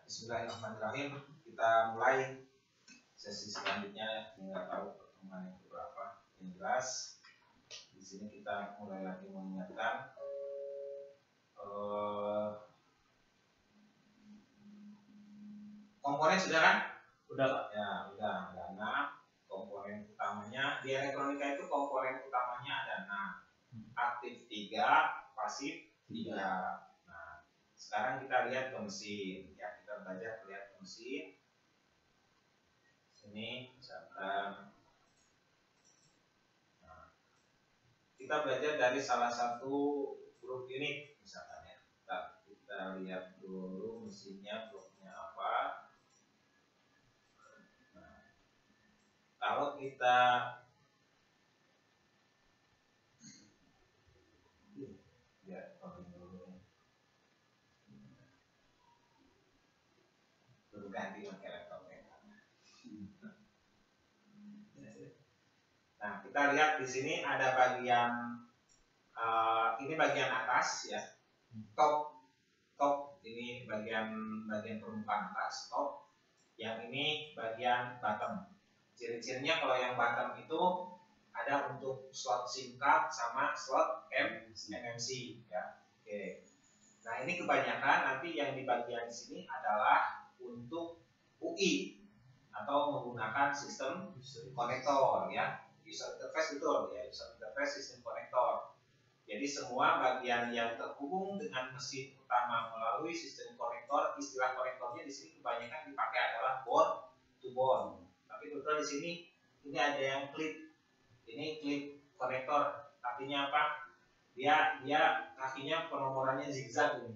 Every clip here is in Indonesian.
Bismillahirrahmanirrahim. Kita mulai sesi selanjutnya. Nggak tahu pertemuan yang berapa. Yang jelas di sini kita mulai lagi mengingatkan komponen sudah kan? Udah Pak. Ya, udah ada 6 komponen utamanya. Di elektronika itu komponen utamanya ada 6. Aktif 3, pasif 3. Nah, sekarang kita lihat ke mesin. Ya, kita belajar lihat ke mesin. Sini misalkan kita belajar dari salah satu grup unit misalkan ya. Kita lihat dulu mesinnya bloknya apa. Nah, kalau kita ya dulu ganti pakai laptop ya. Nah, kita lihat di sini ada bagian ini bagian atas ya, top ini bagian permukaan atas top, yang ini bagian bottom. Ciri-cirinya kalau yang bottom itu ada untuk slot SIM card sama slot MMC ya. Oke. Nah, ini kebanyakan nanti yang di bagian sini adalah untuk UI atau menggunakan sistem konektor ya. User interface betul ya, user interface sistem konektor. Jadi semua bagian yang terhubung dengan mesin utama melalui sistem konektor, istilah konektornya di sini kebanyakan dipakai adalah board to board. Tapi betul di sini ini ada yang clip. Ini clip konektor. Artinya apa? Dia kakinya penomorannya zigzag ini.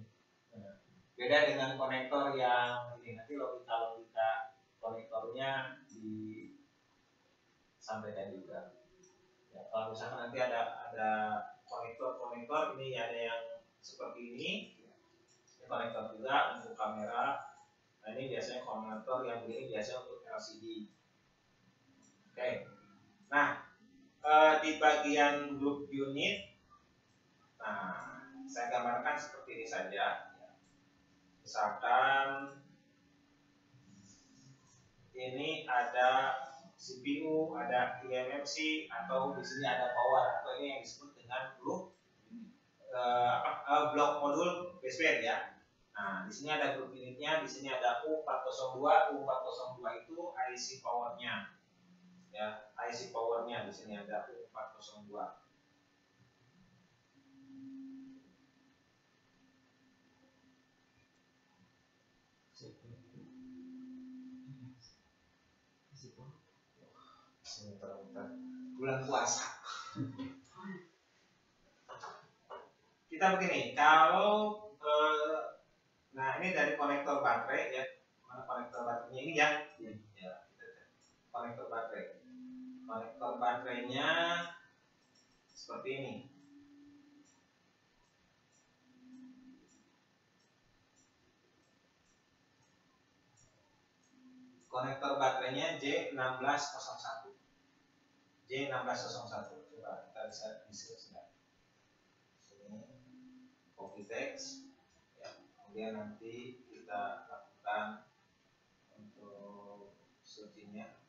Beda dengan konektor yang ini. Nanti logika konektornya disampaikan juga. Ya, kalau misalkan nanti ada konektor ini ada yang seperti ini. Ini konektor juga untuk kamera. Nah, ini biasanya konektor yang ini biasanya untuk LCD. Oke. Nah, di bagian grup unit, nah saya gambarkan seperti ini saja. Misalkan ini ada CPU, ada eMMC, atau di sini ada power, atau ini yang disebut dengan blok modul baseband ya. Nah, di sini ada grup unitnya, di sini ada U402. U402 itu IC powernya, ya, IC powernya di sini ada U402. Bulan puasa. Kita begini, kalau nah ini dari konektor baterai ya, mana konektor baterainya ini ya, konektor baterai. Konektor baterainya seperti ini. Konektor baterainya J1601. J1601. Coba kita bisa disebut. Sini copy text. Ya, kemudian nanti kita lakukan untuk searchingnya.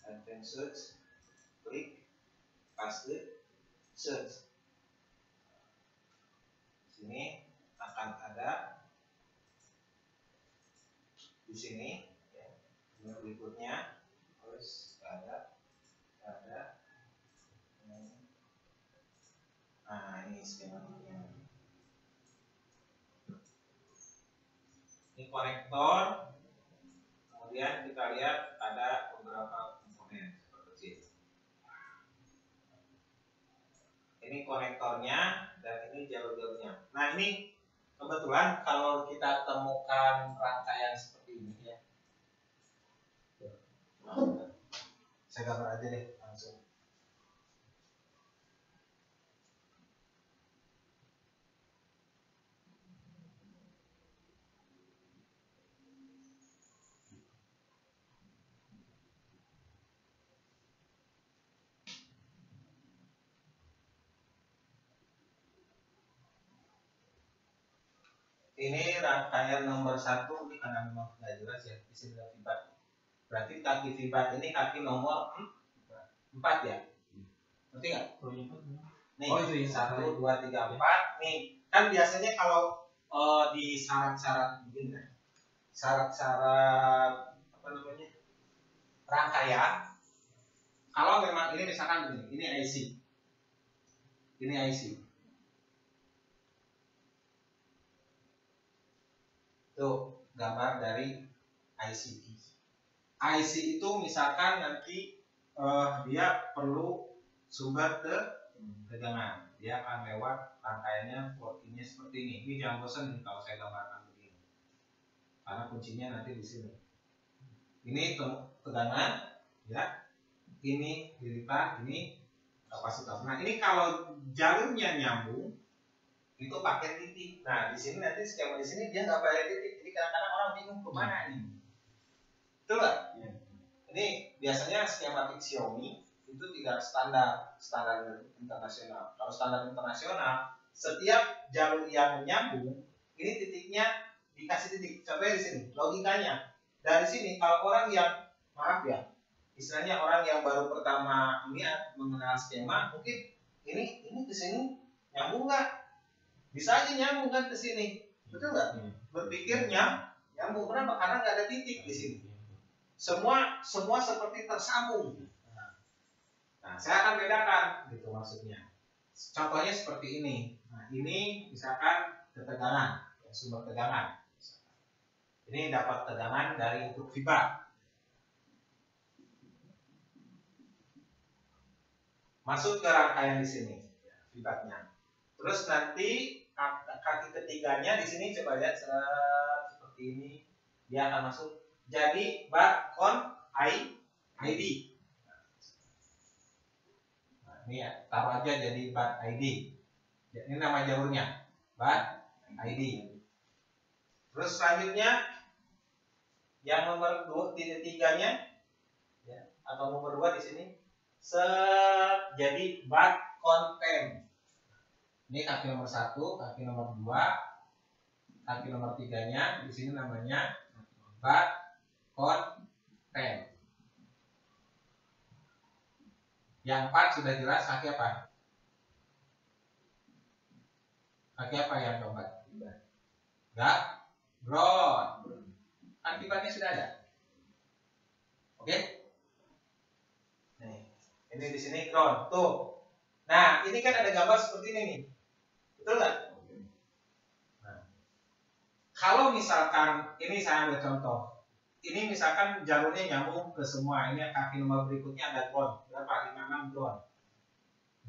Advance search, klik, paste, search. Sini akan ada di sini ya. Berikutnya terus ada. Nah, ini skematiknya. Ini konektor. Kemudian kita lihat ada beberapa komponen seperti ini. Ini konektornya dan ini jalur-jalurnya. Nah, ini kebetulan kalau kita temukan rangkaian seperti ini ya. Saya gambar aja deh langsung. Ini rangkaian nomor 1 ini karena memang nggak jelas ya di sini ada fibat. Berarti kaki fibat ini kaki nomor 4 ya. Ngerti nggak? Nih, Oh, itu 1, 2, 3, 4. Nih, kan biasanya kalau di syarat-syarat begini kan. Syarat-syarat apa namanya? Rangkaian. Kalau memang ini misalkan begini, ini IC. Ini IC. Tuh, gambar dari IC. IC itu misalkan nanti dia perlu sumber tegangan. Dia akan lewat rangkaiannya plot-nya seperti ini. Ini jangan bosan nih kalau saya gambarkan begini. Karena kuncinya nanti di sini. Ini tegangan, ya. Ini dilipat, ini kapasitas. Nah, ini kalau jalurnya nyambung, itu pakai titik. Nah, di sini nanti skema di sini dia nggak pakai titik. Jadi kadang-kadang orang bingung kemana ini. Betul nggak? Ya. Ini biasanya skematik Xiaomi itu tidak standar internasional. Kalau standar internasional, setiap jalur yang menyambung, ini titiknya dikasih titik. Contohnya di sini, logikanya dari sini kalau orang yang maaf ya, istilahnya orang yang baru pertama ini mengenal skema, mungkin ini ke sini nyambung nggak? Bisa aja nyambung kan ke sini, betul nggak? Berpikirnya nyambung, kenapa? Karena nggak ada titik di sini. Semua seperti tersambung. Nah, saya akan bedakan, gitu maksudnya. Contohnya seperti ini. Nah, ini misalkan ketegangan, sumber tegangan. Ini dapat tegangan dari input fibat. Masuk ke rangkaian di sini, fibatnya. Terus nanti kaki ketiganya di sini coba lihat seperti ini, dia akan masuk jadi bar on ID. Nah, ini ya, taruh aja jadi bar ID. Ini nama jalurnya, bar ID. Terus selanjutnya yang nomor 3-nya ya, atau nomor 2 di sini jadi bat konten. Ini kaki nomor 1, kaki nomor 2, kaki nomor 3-nya di sini namanya bat konten. Yang 4 sudah jelas, kaki apa? Kaki apa yang keempat? Ground. Akibatnya sudah ada. Oke? Ini di sini ground. Tuh. Nah, ini kan ada gambar seperti ini nih. Betul nggak? Nah, kalau misalkan ini saya ambil contoh. Ini misalkan jalurnya nyambung ke semua. Ini kaki nomor berikutnya ada ground. Berapa? 5, 6 ground.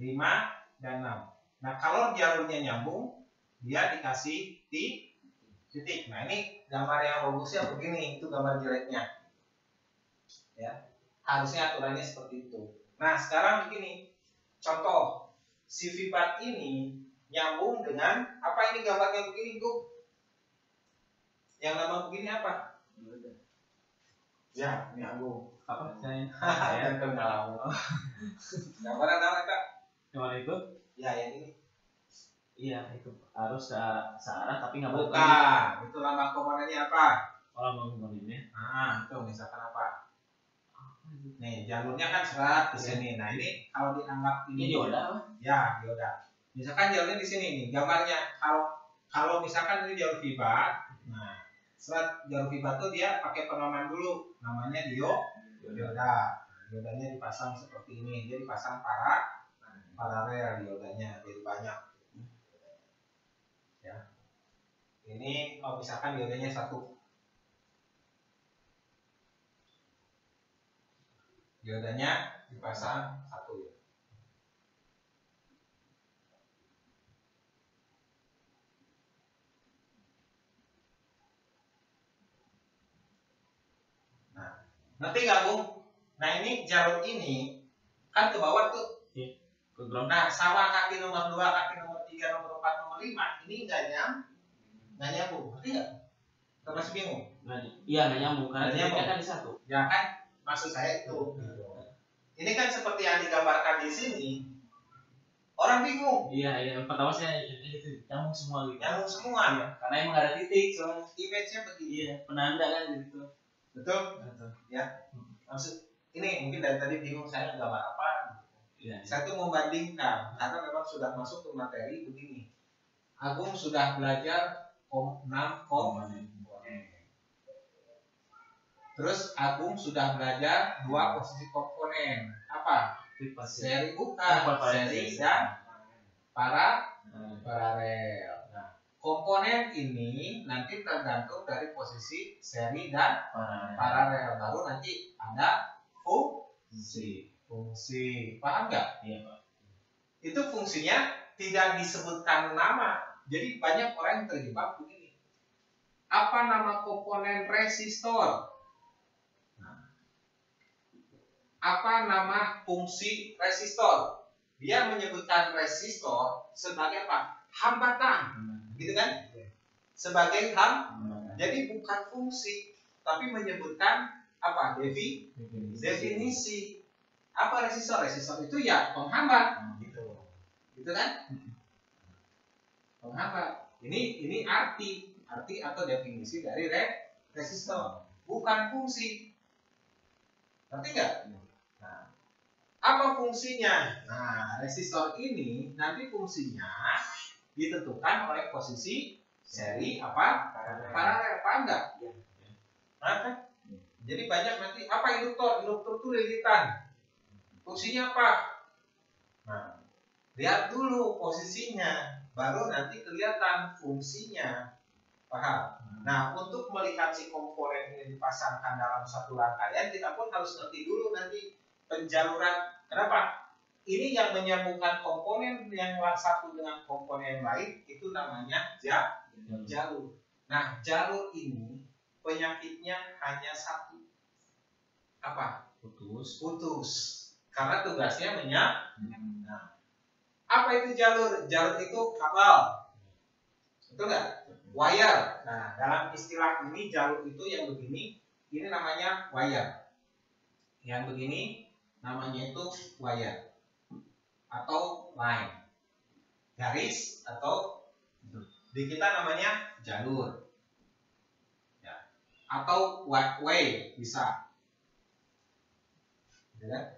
5 dan 6. Nah, kalau jalurnya nyambung, dia dikasih titik. Nah, ini gambar yang bagusnya begini. Itu gambar jeleknya. Ya. Harusnya aturannya seperti itu. Nah, sekarang begini, contoh, si fibat ini nyambung dengan, apa ini gambarnya begini, Bu? Yang nama begini apa? Ya, ini aku. Apa? Saya kenal. Gambaran nama Kak? Yang mana itu? Ya, yang ini. Iya, itu harus searah tapi nggak bukan. Itu lambang komponennya apa? Oh, lambang komponennya. Nah, itu misalkan apa? Nih, jalurnya kan serat di sini. Nah, ini kalau dianggap ini dioda. Ya, dioda. Misalkan jalurnya di sini nih, gambarnya. Kalau misalkan ini jalur fibat, nah, serat jalur fibat tuh dia pakai pengaman dulu, namanya dioda. Diodanya dipasang seperti ini, dia dipasang paralel diodanya, jadi banyak. Ya. Ini misalkan diodanya 1. Diodanya dipasang 1 ya. Nah, ngerti nggak Bung? Nah, ini jalur ini kan ke bawah tuh. Ke ground. Nah, sama kaki nomor 2, kaki nomor 3, nomor 4, nomor 5 ini nggak nyambung. Ngerti nggak? Termasuk bingung? Iya, nggak nyambung karena dia kan di 1. Ya kan, maksud saya itu. Ini kan seperti yang digambarkan di sini. Orang bingung. Iya, pertama saya itu nyambung semua gitu. Nyambung semua. Iya, karena emang ada titik soalnya. Image-nya begini. Iya, penanda kan gitu. Betul? Ya. Maksud ini mungkin dari tadi bingung saya gambar apa. Iya. Saya tuh membandingkan karena memang sudah masuk ke materi begini. Agung sudah belajar 6 komponen. Terus Agung sudah belajar 2 posisi komponen. Apa? Seri bukan, seri dan paralel. Nah, komponen ini nanti tergantung dari posisi seri dan paralel. Baru nanti ada fungsi. Paham nggak? Iya, Pak. Itu fungsinya tidak disebutkan nama. Jadi banyak orang yang terjebak begini. Apa nama komponen resistor? Apa nama fungsi resistor? Dia menyebutkan resistor sebagai apa? Hambatan, gitu kan? Sebagai hambatan. Jadi bukan fungsi, tapi menyebutkan apa? Definisi. Apa resistor? Resistor itu ya penghambat, gitu kan? Penghambat. Ini arti atau definisi dari resistor, bukan fungsi. Ngerti nggak? Nah, apa fungsinya? Nah, resistor ini nanti fungsinya ditentukan oleh posisi seri apa? Paralel, apa enggak? Nah, jadi banyak nanti apa induktor? Induktor itu lilitan. Fungsinya apa? Nah, lihat dulu posisinya, baru nanti kelihatan fungsinya. Paham? Nah, untuk melihat si komponen ini dipasangkan dalam satu rangkaian, kita pun harus ngerti dulu nanti penjaluran. Kenapa? Ini yang menyambungkan komponen yang satu dengan komponen yang lain, itu namanya jalur. Nah, jalur ini penyakitnya hanya satu. Apa? Putus. Karena tugasnya Nah, apa itu jalur? Jalur itu kabel. Betul nggak? Wire. Nah, dalam istilah ini jalur itu yang begini, ini namanya wire. Yang begini namanya itu wire atau line. Garis atau di kita namanya jalur. Ya. Atau way bisa. Ya.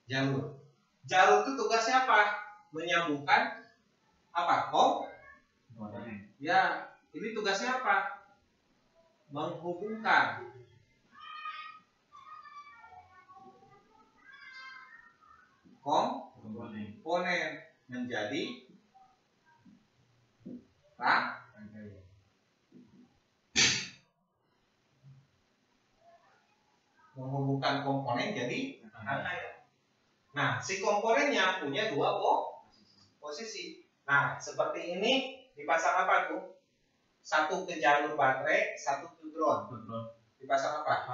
Jalur. Jalur itu tugasnya apa? Menyambungkan apa? Ya, ini tugasnya apa? Menghubungkan komponen menjadi rangkaian. Menghubungkan komponen jadi rangkaian. Nah, si komponennya punya 2 posisi. Nah, seperti ini dipasang apa tuh? Satu ke jalur baterai, satu ke ground. Dipasang apa?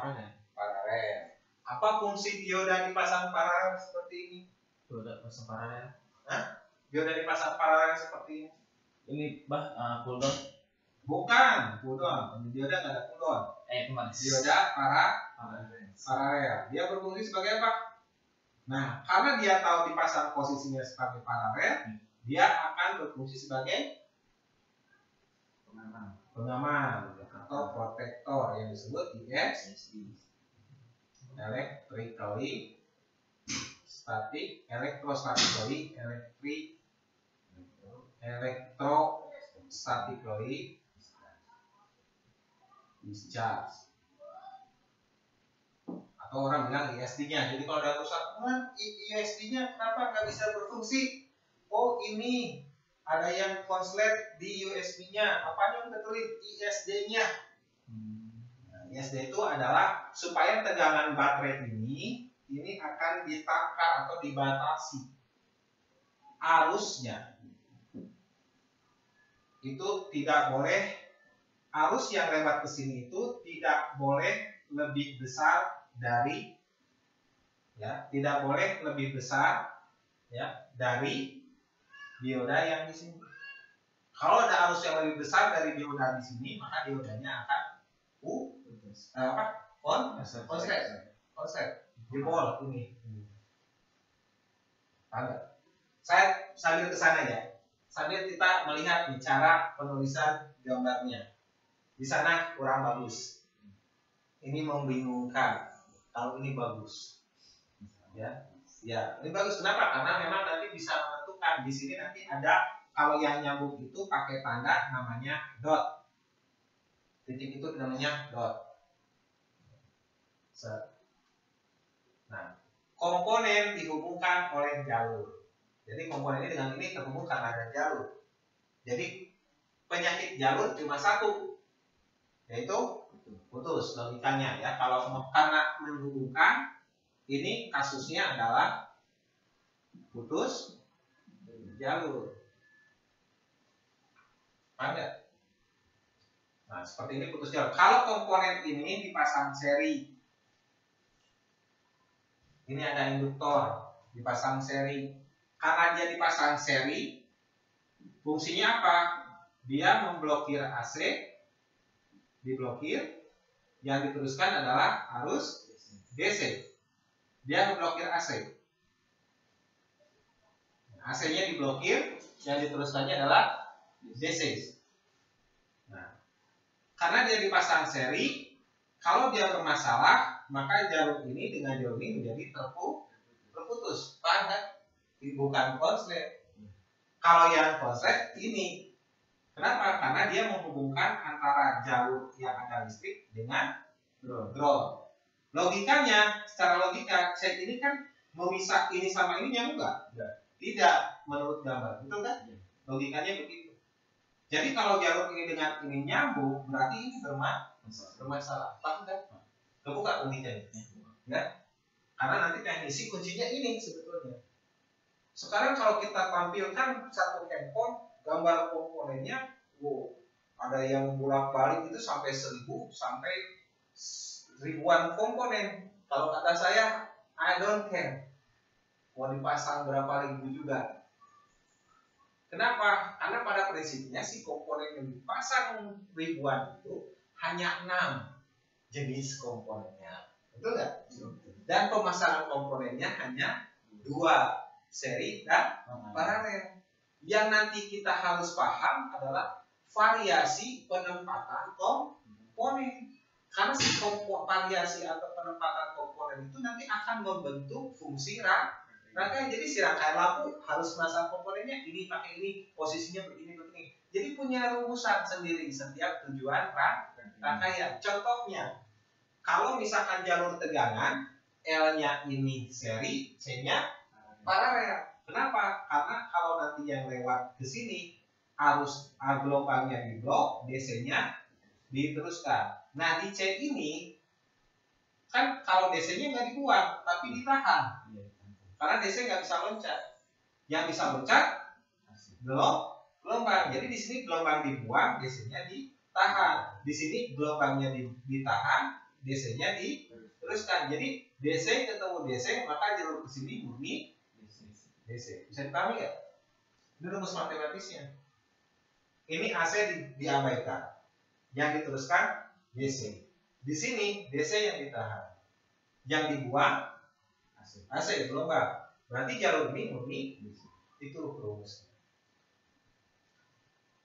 Paralel. Apa fungsi dioda dipasang paralel seperti ini? Dioda pasang paralel. Dioda dipasang paralel seperti ini. Ini pull down. Bukan, pull down. Dioda nggak ada pull down. Dioda paralel. Dia berfungsi sebagai apa? Nah, karena dia tahu dipasang posisinya sebagai paralel, dia akan berfungsi sebagai pengaman atau protektor yang disebut ESD. Electrostatically, discharge. Atau orang bilang ISD-nya. Jadi kalau ada rusak, ISD-nya kenapa nggak bisa berfungsi? Oh, ini ada yang konslet di USB-nya. Apa yang betulin? ISD-nya. Nah, ISD itu adalah supaya tegangan baterai ini akan ditakar atau dibatasi. Arusnya itu tidak boleh, arus yang lewat ke sini itu tidak boleh lebih besar dari tidak boleh lebih besar dari dioda yang di sini. Kalau ada arus yang lebih besar dari dioda di sini, maka diodanya akan konslet jebol ini. Ada. Saya sambil ke sana ya. Sambil kita melihat cara penulisan gambarnya. Di sana kurang bagus. Ini membingungkan. Kalau ini bagus. Ya. Ya, ini bagus. Kenapa? Karena memang nanti bisa menentukan. Di sini nanti ada, kalau yang nyambung itu pakai tanda namanya dot. Titik itu namanya dot. Nah, komponen dihubungkan oleh jalur. Jadi komponen ini dengan ini terhubung karena ada jalur. Jadi penyakit jalur cuma satu, yaitu putus. Logikanya ya, kalau karena menghubungkan, ini kasusnya adalah putus jalur. Paham nggak? Nah, seperti ini putus jalur. Kalau komponen ini dipasang seri, ini ada induktor dipasang seri. Karena dia dipasang seri, fungsinya apa? Dia memblokir AC, diblokir. Yang diteruskan adalah arus DC. Dia memblokir AC. AC-nya diblokir, yang diteruskannya adalah DC. Nah, karena dia dipasang seri, kalau dia bermasalah, maka jalur ini dengan jalur ini menjadi terputus. Paham kan? Bukan konslet. Kalau yang konslet ini, kenapa? Karena dia menghubungkan antara jalur yang ada listrik dengan ground. Logikanya, secara logika, set ini kan memisah ini sama ini nyambung nggak? Tidak, menurut gambar, betul kan? Logikanya begitu. Jadi kalau jalur ini dengan ini nyambung, berarti ini bermasalah. Paham kan? Kebuka uniknya, ya? Karena nanti teknisi kuncinya ini sebetulnya. Sekarang kalau kita tampilkan satu handphone, gambar komponennya, ada yang bolak-balik itu sampai 1000 sampai ribuan komponen. Kalau kata saya, I don't care. Mau dipasang berapa ribu juga. Kenapa? Karena pada prinsipnya si komponen yang dipasang ribuan itu hanya 6 jenis komponennya. Betul nggak? Dan pemasangan komponennya hanya 2, seri dan paralel. Yang nanti kita harus paham adalah variasi penempatan komponen. Karena si variasi atau penempatan komponen itu nanti akan membentuk fungsi rangkaian. Jadi si rangkaian lampu harus masang komponennya ini pakai ini, posisinya begini. Jadi punya rumusan sendiri setiap tujuan rangkaian. Contohnya, kalau misalkan jalur tegangan, L-nya ini seri, C-nya paralel. Kenapa? Karena kalau nanti yang lewat ke sini arus gelombangnya di blok, DC-nya diteruskan. Nah di C ini kan kalau DC-nya nggak dibuang, tapi ditahan. Karena DC nggak bisa loncat. Yang bisa loncat gelombang. Jadi di sini gelombang dibuang, DC-nya ditahan. Di sini gelombangnya ditahan, DC-nya diteruskan. Jadi DC ketemu DC, maka jalur ke sini murni DC. Bisa dipahami nggak? Ini rumus matematisnya. Ini AC diabaikan, yang diteruskan DC. Di sini DC yang ditahan, yang dibuang AC gelombang. Berarti jalur ini murni itu rumusnya.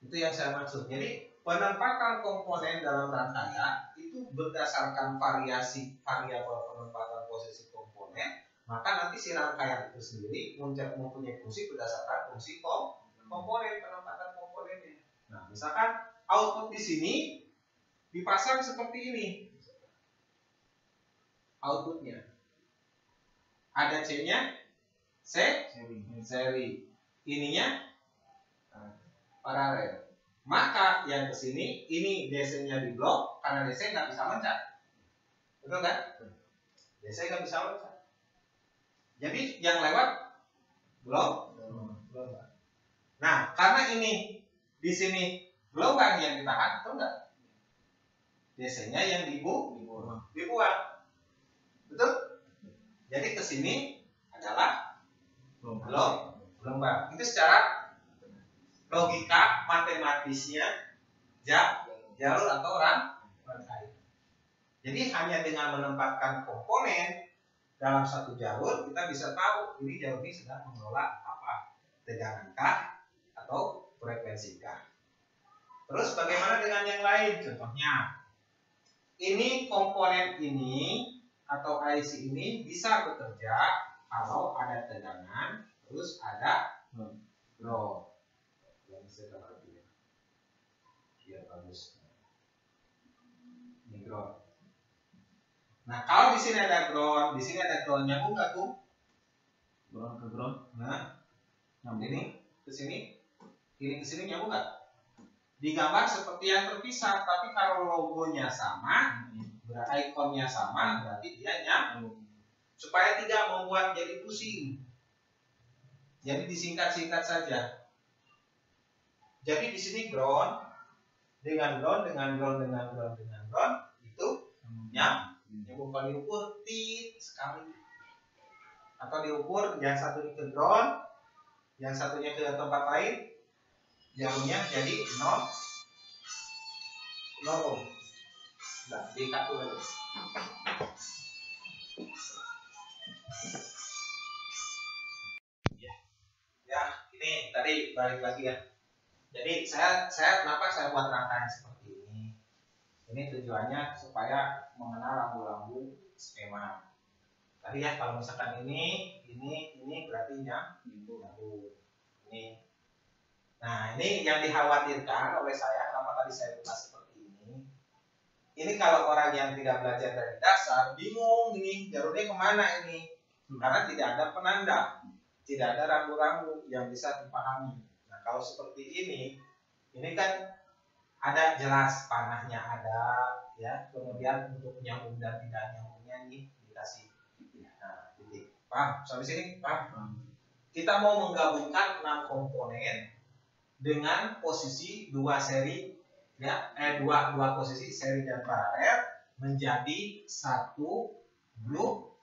Itu yang saya maksud. Jadi penempatan komponen dalam rangkaian itu berdasarkan variasi variabel penempatan posisi komponen. Maka nanti si rangkaian itu sendiri mempunyai fungsi berdasarkan fungsi komponen, penempatan komponennya. Nah, misalkan output di sini dipasang seperti ini. Outputnya ada C-nya, seri. Ininya paralel. Maka yang ke sini ini DC-nya di blok karena DC nggak bisa loncat. Betul kan? DC nggak bisa loncat. Jadi yang lewat gelombang. Nah, karena ini di sini gelombang yang ditahan, betul nggak? DC-nya yang dibuang. Betul? Jadi ke sini adalah gelombang. Itu secara logika matematisnya jalur atau rangkaian. Jadi hanya dengan menempatkan komponen dalam satu jalur kita bisa tahu ini jalur ini sedang mengelola apa. tegangan kah atau frekuensi kah. Terus bagaimana dengan yang lain? Contohnya, ini komponen ini atau IC ini bisa bekerja kalau ada tegangan, terus ada ground. Yang bisa kita lihat, biar bagus. Ini ground. Nah, kalau di sini ada ground, di sini ada ground, nyambung nggak tuh? Ground ke ground. Nah, Nyambung. ini ke sini nyambung nggak? Digambar seperti yang terpisah, tapi kalau logonya sama, ikonnya sama, berarti dia nyambung. Supaya tidak membuat jadi pusing. Jadi disingkat-singkat saja. Jadi di sini ground dengan ground itu nyambung. Kalau diukur tit sekali. Atau diukur yang satu ke ground, yang satunya ke tempat lain, jauhnya jadi 0 ohm. Nah, dikalkulasi. Ya, ini tadi balik lagi ya. Jadi saya kenapa saya buat rangkaian seperti ini? Ini tujuannya supaya mengenal lampu-lampu skema. Tadi ya, kalau misalkan ini berarti nyambung. Ini. Nah, ini yang dikhawatirkan oleh saya, kenapa tadi saya buka seperti ini. Ini kalau orang yang tidak belajar dari dasar, bingung ini, jalurnya kemana ini. Karena tidak ada penanda, tidak ada rambu-rambu yang bisa dipahami. Nah, kalau seperti ini kan ada jelas panahnya ada, ya. Kemudian untuk nyambung dan tidak nyambungnya ini dikasih. Nah, titik. Paham? Sampai sini? Paham? Kita mau menggabungkan 6 komponen dengan posisi 2 seri, ya, dua posisi seri dan paralel menjadi satu grup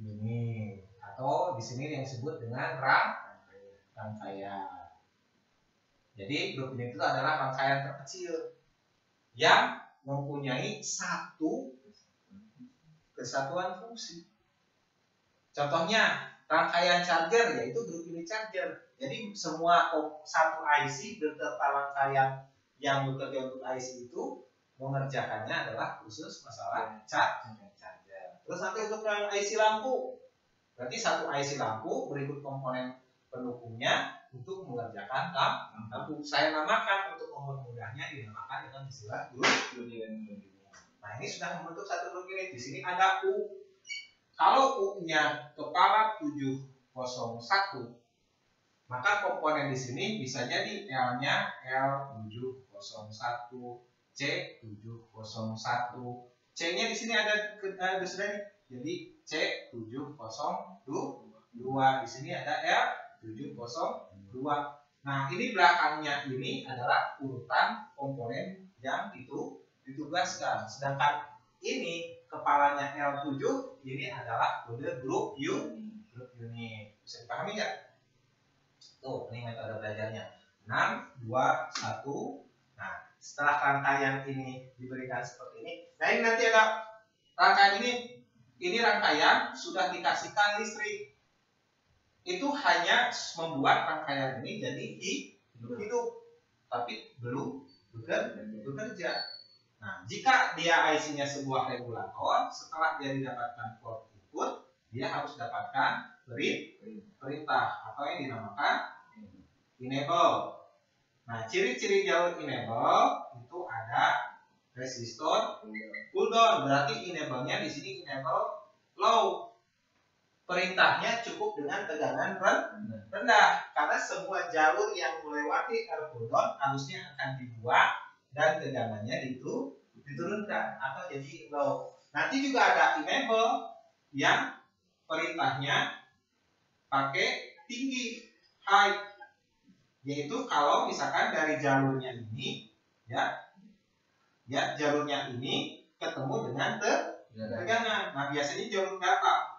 ini, atau di sini yang disebut dengan rangkaian. Jadi grup ini itu adalah rangkaian terkecil yang mempunyai satu kesatuan fungsi. Contohnya rangkaian charger, yaitu grup ini charger. Jadi semua satu IC beserta rangkaian yang bekerja untuk IC itu mengerjakannya adalah khusus masalah charger. Terus nanti untuk yang IC lampu, berarti satu IC lampu berikut komponen pendukungnya untuk mengerjakan lampu. Saya namakan untuk mempermudahnya dinamakan dengan istilah grup. Nah, ini sudah membentuk satu grup ini. Di sini ada U. Kalau U-nya kepala 701, maka komponen di sini bisa jadi L-nya L701, C701, C-nya di sini ada sudah nih. Jadi C702, di sini ada L702. Nah, ini belakangnya ini adalah urutan komponen yang itu ditugaskan. Sedangkan ini kepalanya L7, ini adalah kode grup unit. Bisa dipahami nggak? Tuh, ini metode belajarnya. 6, 2, 1. Nah, setelah rangkaian ini diberikan seperti ini. Nah, ini nanti ada rangkaian ini rangkaian sudah dikasihkan listrik. Itu hanya membuat rangkaian ini jadi hidup, tapi belum bekerja. Nah, jika dia IC-nya sebuah regulator, setelah dia didapatkan port input, dia harus dapatkan perintah atau yang dinamakan enable. Nah, ciri-ciri jalur enable itu ada resistor pull down, berarti enable-nya di sini enable low. Perintahnya cukup dengan tegangan rendah, karena semua jalur yang melewati R pull down harusnya akan dibuat dan tegangannya diturunkan atau jadi low. Nanti juga ada enable yang perintahnya pakai tinggi, high, yaitu kalau misalkan dari jalurnya ini, ya jalurnya ini ketemu dengan tegangan. Nah, biasanya jalur data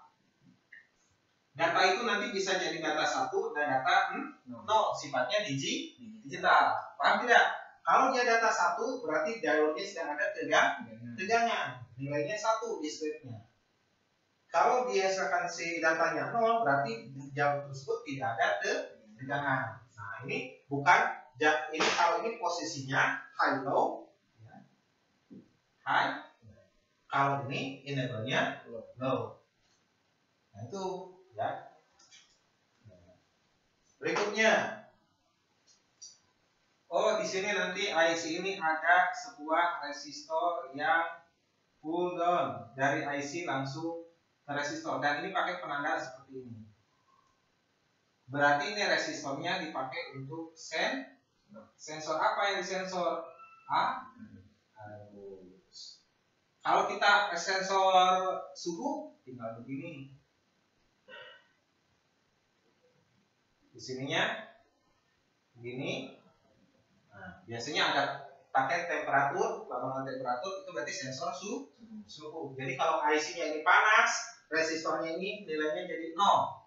itu nanti bisa jadi data 1 dan data 0, sifatnya digital. Paham tidak? Kalau dia data 1 berarti jalurnya sedang ada tegangan, nilainya 1 discrete-nya. Kalau biasakan si datanya 0 berarti jalur tersebut tidak ada tegangan. Nah ini bukan, ini kalau ini posisinya high low, ya. High. Kalau ini intervalnya low. Nah itu ya. Berikutnya, oh di sini nanti IC ini ada sebuah resistor yang pull down dari IC langsung ke resistor, dan ini pakai penanda seperti ini. Berarti ini resistornya dipakai untuk sensor apa yang disensor? Arus. Kalau kita sensor suhu tinggal begini. Di sininya begini. Nah, biasanya ada pakai temperatur, lambang temperatur itu berarti sensor suhu. Jadi kalau IC-nya ini panas, resistornya ini nilainya jadi 0.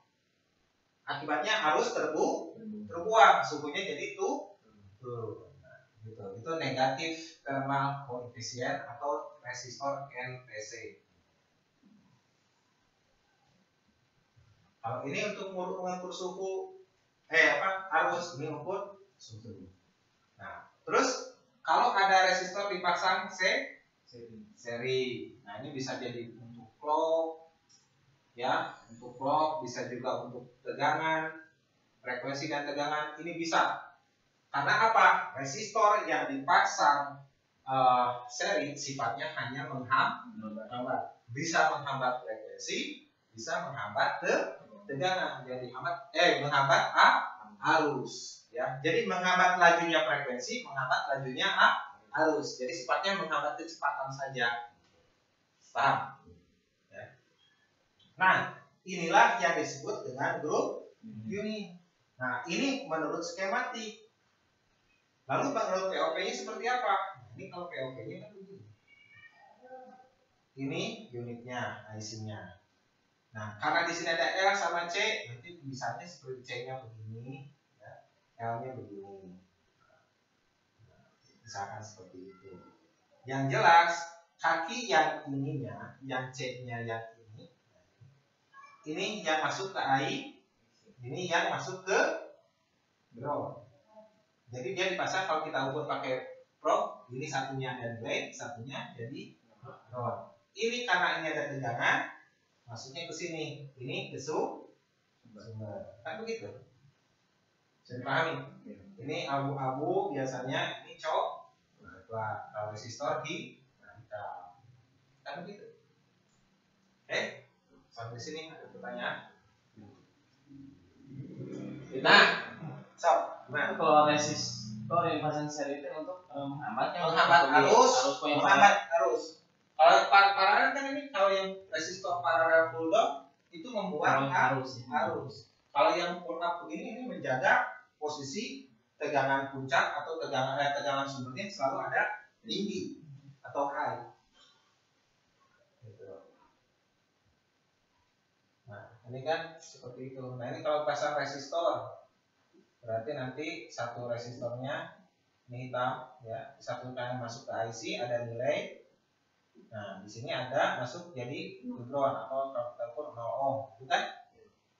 Akibatnya arus terbuang, suhunya jadi turun. Nah, gitu. Itu negatif thermal coefficient atau resistor NTC. Kalau ini untuk mengukur suhu, arus, ini ukur suhu. Nah, terus kalau ada resistor dipasang seri. Nah, ini bisa jadi untuk clock, ya, untuk clock, bisa juga untuk tegangan, frekuensi dan tegangan. Ini bisa. Karena apa? Resistor yang dipasang seri sifatnya hanya menghambat. Bisa menghambat frekuensi, bisa menghambat tegangan. Jadi menghambat arus, ya. Jadi menghambat lajunya frekuensi, menghambat lajunya arus. Jadi sifatnya menghambat kecepatan saja. Paham? Ya. Nah, inilah yang disebut dengan group unit. Nah, ini menurut skematik. Lalu menurut POP-nya seperti apa? Ini kalau POP-nya kan begini. Ini unitnya, IC-nya. Nah, karena di sini ada L sama C, nanti misalnya seperti C-nya begini, ya, L-nya begini. Nah, misalkan seperti itu. Yang jelas, kaki yang ininya, yang C-nya yang ini yang masuk ke I, ini yang masuk ke ground. Jadi dia dipasang, kalau kita ukur pakai probe, ini satunya ada delay, satunya jadi ground. Ini karena ini ada tegangan, masuknya ke sini, ini ke sumber. Kan begitu? Bisa dipahami? Ini abu-abu biasanya, ini coklat. Kalau resistor di hitam. Kan begitu? Oke? Sampai sini ada pertanyaan? Nah, Nah, kalau resistor yang pasang seri itu untuk menghambat arus. Kalau paralel kan ini, kalau yang resistor paralel pull down itu membuat arus. Kalau yang pull up begini, ini menjaga posisi tegangan puncak atau tegangan sumbernya selalu ada tinggi atau high. Nah, ini kan seperti itu. Nah, ini kalau pasang resistor, berarti nanti satu resistornya ini hitam, ya, satu yang masuk ke IC ada nilai. Nah, di sini ada masuk jadi ground atau kalau kita ukur 0 ohm, bukan?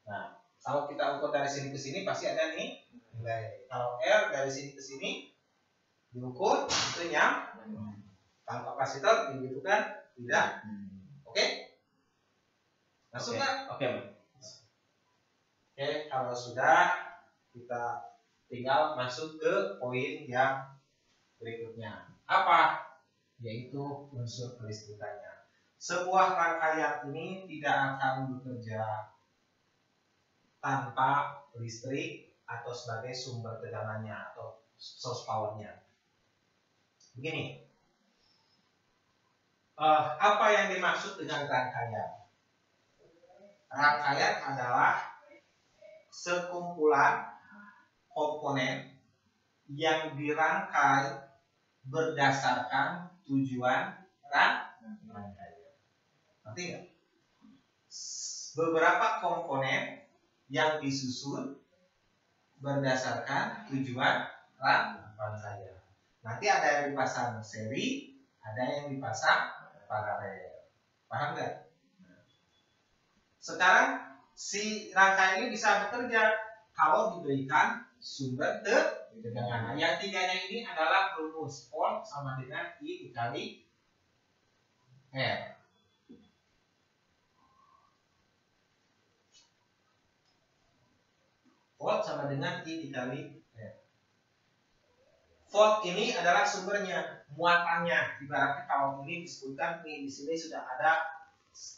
Nah, kalau kita ukur dari sini ke sini pasti ada nih nilai. Kalau R dari sini ke sini diukur itu yang kalau kapasitor gitu kan tidak. Oke? Masuk nggak? Oke. Oke, kalau sudah kita tinggal masuk ke poin yang berikutnya. Apa? Yaitu unsur kelistrikannya. Sebuah rangkaian ini tidak akan bekerja tanpa listrik atau sebagai sumber tegangannya atau source powernya. Begini, apa yang dimaksud dengan rangkaian? Rangkaian adalah sekumpulan komponen yang dirangkai berdasarkan tujuan rangkaian. Ngerti nggak? Beberapa komponen yang disusun berdasarkan tujuan rangkaian. Nanti ada yang dipasang seri, ada yang dipasang paralel. Paham nggak? Sekarang si rangkaian ini bisa bekerja kalau diberikan sumber tegangan. Nah, yang tiganya ini adalah rumus volt sama dengan I dikali R. Volt sama dengan I dikali R. Volt ini adalah sumbernya, muatannya. Ibaratnya kalau ini disebutkan nih di sini sudah ada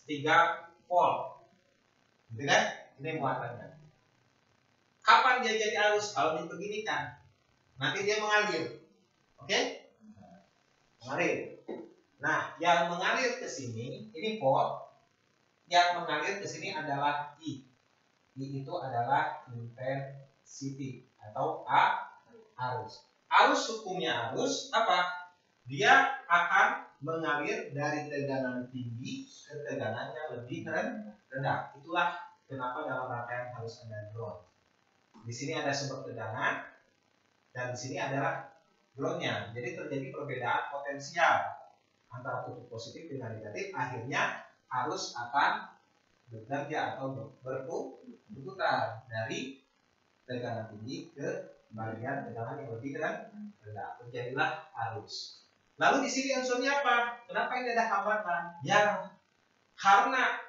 3 volt. Gitu kan? Ini muatannya. Kapan dia jadi arus? Kalau dibeginikan. Nanti dia mengalir. Oke? Mengalir. Nah, yang mengalir ke sini ini volt. Yang mengalir ke sini adalah I. I itu adalah intensity atau arus. Arus hukumnya arus apa? Dia akan mengalir dari tegangan tinggi ke tegangan yang lebih rendah. Itulah kenapa dalam rangkaian harus ada ground. Di sini ada sumber tegangan dan di sini adalah groundnya. Jadi terjadi perbedaan potensial antara kutub positif dengan negatif. Akhirnya arus akan bekerja atau berputar dari tegangan tinggi ke bagian tegangan yang lebih rendah. Terjadilah arus. Lalu di sini unsurnya apa? Kenapa ini ada hambatan? Ya, karena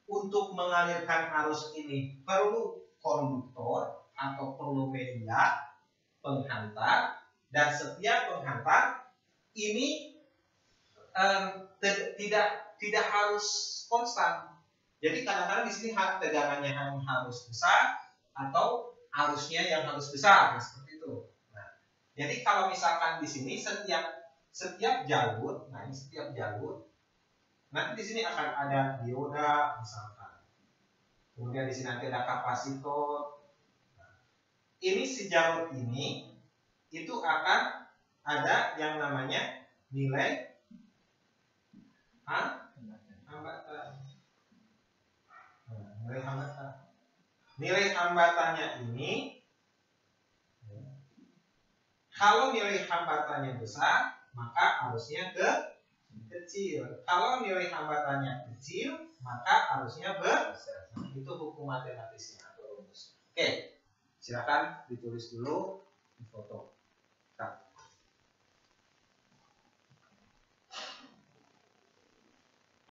untuk mengalirkan arus ini perlu konduktor atau perlu media penghantar, dan setiap penghantar ini tidak harus konstan. Jadi kadang-kadang di sini tegangannya harus besar atau arusnya yang harus besar, nah, seperti itu. Nah, jadi kalau misalkan di sini setiap jalur, nah ini setiap jalur, nanti di sini akan ada dioda misalkan. Kemudian di sini nanti ada kapasitor. Nah, ini si jalur ini itu akan ada yang namanya nilai hambatan. Nilai hambatan. Nilai hambatannya ini, kalau nilai hambatannya besar, maka arusnya kecil. Kalau nilai hambatannya kecil, maka arusnya besar. Itu hukum matematisnya atau rumus. Oke, silakan ditulis dulu, di foto.